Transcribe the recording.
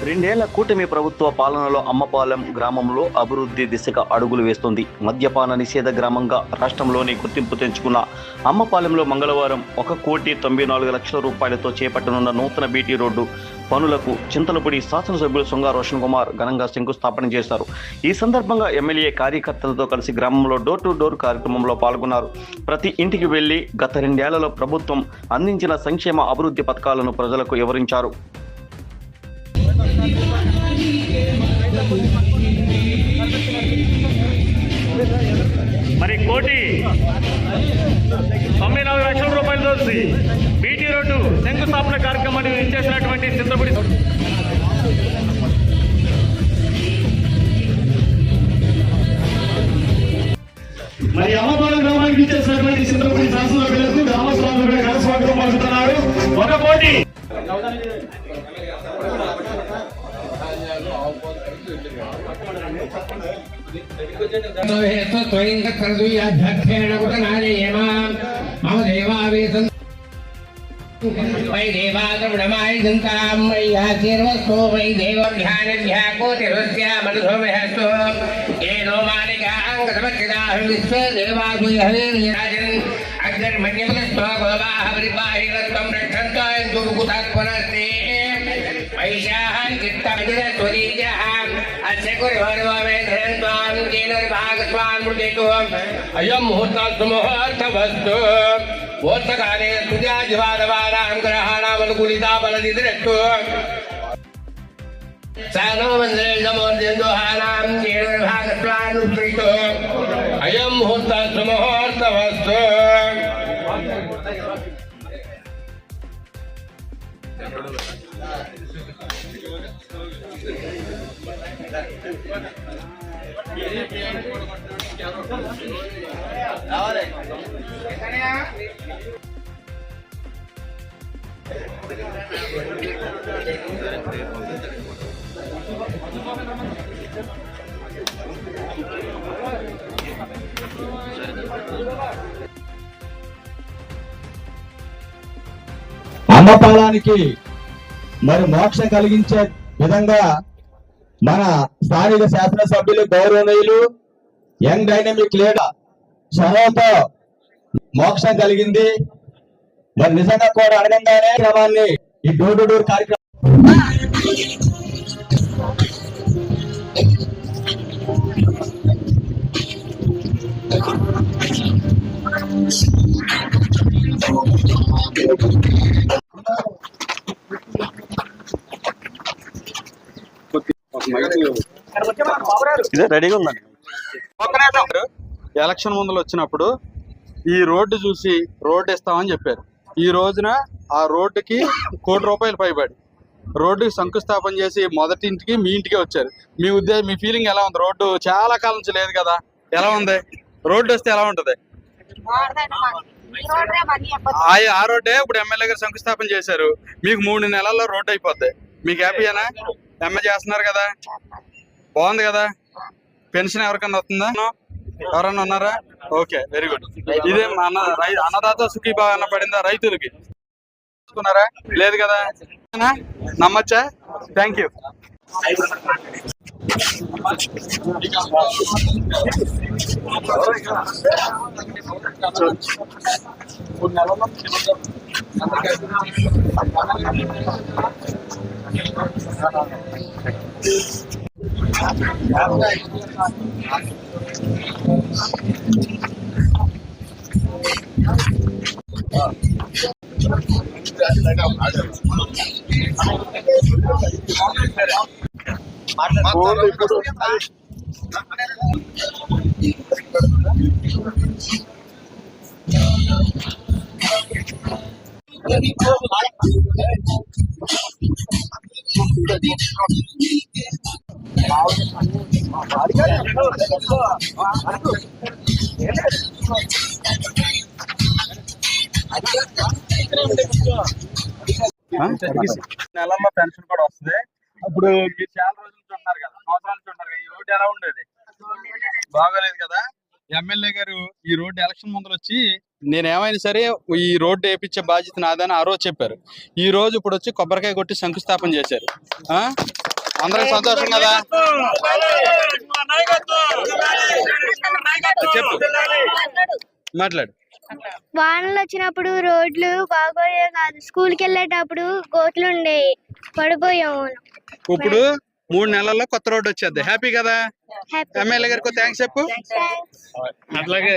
రెండేళ్ల కూటమి ప్రభుత్వ పాలనలో అమ్మపాలెం గ్రామంలో అభివృద్ధి దిశగా అడుగులు వేస్తుంది. మద్యపాన నిషేధ గ్రామంగా రాష్ట్రంలోని గుర్తింపు తెంచుకున్న అమ్మపాలెంలో మంగళవారం 1,94,00,000 రూపాయలతో చేపట్టనున్న నూతన బీటీ రోడ్డు పనులకు చింతలపూడి శాసనసభ్యులు సొంగా రోషన్ కుమార్ ఘనంగా శంకుస్థాపన చేశారు. ఈ సందర్భంగా ఎమ్మెల్యే కార్యకర్తలతో కలిసి గ్రామంలో డోర్ టు డోర్ కార్యక్రమంలో పాల్గొన్నారు. ప్రతి ఇంటికి వెళ్లి గత 2 ఏళ్లలో ప్రభుత్వం అందించిన సంక్షేమ అభివృద్ధి పథకాలను ప్రజలకు వివరించారు. మరి 1,94,00,000 రూపాయలతో బీటీ రోడ్డు శంకుస్థాపన కార్యక్రమాన్ని ఇచ్చేసినటువంటి చింతపూడి మరి అమ్మపాలెం గ్రామానికి ఇచ్చేసినటువంటి చింతపూడి శాసనసభ్యులకు గ్రామస్వాములు ఘనస్వాగతం పలుకుతున్నారు. 1 కోటి वै देवाद्रवणमाय दन्तां मय्याचीर्वस्तो वै देवध्यानध्याकोटिरुद्यामनुसोमहस्तो येनो मालिकाङ्गसमच्चिदाः विश्वदेवाद्वयहवीर्यराजन् अग्निर्मण्यमनस्तो गोवाहवरिपाहिरत्वं रक्षन्तो दुर्गुतात्मनस्ते वैशाः चित्तमजिरस्वरीजः अस्य कुर्वन्वमेधरन्त्वां केनर्भागस्वान् मृदेतुम् अयं मुहूर्तस्तु ओत्तकाले तुर्याजिवादवानां ग्रहाणामनुकूलिता बलदिदृष्टु सानोमन्दिरमोर्जन्दोहानां केनर्भागस्वानुसृष्टु अयं मुहूर्तस्तु मुहूर्तमस्तु అమ్మపాలానికి మరి మోక్షం కలిగించే విధంగా మన స్థానిక శాసనసభ్యులు గౌరవనీయులు యంగ్ డైనమిక్ లీడర్ చొరవతో మోక్షం కలిగింది. మరి నిజంగా కూడా అడగంగానే క్రమాన్ని ఈ డోర్ టు డోర్ కార్యక్రమం రెడీగా ఉందండి. ఎలక్షన్ ముందులు వచ్చినప్పుడు ఈ రోడ్డు చూసి రోడ్డు ఇస్తామని చెప్పారు. ఈ రోజున ఆ రోడ్డుకి ₹1,00,00,000 పైబడి రోడ్డుకి శంకుస్థాపన చేసి మొదటి ఇంటికి మీ ఇంటికి వచ్చారు. మీ ఫీలింగ్ ఎలా ఉంది? రోడ్డు చాలా కాలం నుంచి లేదు కదా, ఎలా ఉంది? రోడ్డు వస్తే ఎలా ఉంటది? ఆ రోడ్డే ఇప్పుడు ఎమ్మెల్యే గారు శంకుస్థాపన చేశారు. మీకు 3 నెలల్లో రోడ్డు అయిపోద్ది. మీకు హ్యాపీయేనా? ఎమ్మెల్యే చేస్తున్నారు కదా, బాగుంది కదా. పెన్షన్ ఎవరికన్నా వస్తుందా? ఎవరన్నా ఉన్నారా? Okay, very good. ఇదే అన్నదాత సుఖీభావ అన్న పడిందా రైతులకి? లేదు కదా, నమ్మచ్చా? Thank you. నెలల్లో పెన్షన్ కూడా వస్తుంది. ఇప్పుడు మీరు చాలా రోజుల నుంచి ఉంటున్నారు కదా, సంవత్సరాల నుంచి ఉంటున్నారు కదా, ఈ రోడ్డు ఎలా ఉండేది? బాగోలేదు కదా. ఎమ్మెల్యే గారు ఈ రోడ్డు ఎలక్షన్ ముందు వచ్చి నేను ఏమైనా సరే ఈ రోడ్డు వేయించే బాధ్యత నాదని ఆ రోజు చెప్పారు. ఈ రోజు ఇప్పుడు వచ్చి కొబ్బరికాయ కొట్టి శంకుస్థాపన చేశారు. అందరికి సంతోషం కదా? చెప్పు, మాట్లాడు. వానలు వచ్చినప్పుడు రోడ్లు బాగోయే కాదు, స్కూల్కి వెళ్ళేటప్పుడు గోతులు ఉండేవి, పడిపోయాము. ఇప్పుడు 3 నెలల్లో కొత్త రోడ్డు వచ్చేది. హ్యాపీ కదా? హ్యాపీ. ఎమ్మెల్యే గారికి థ్యాంక్స్ చెప్పు. అట్లాగే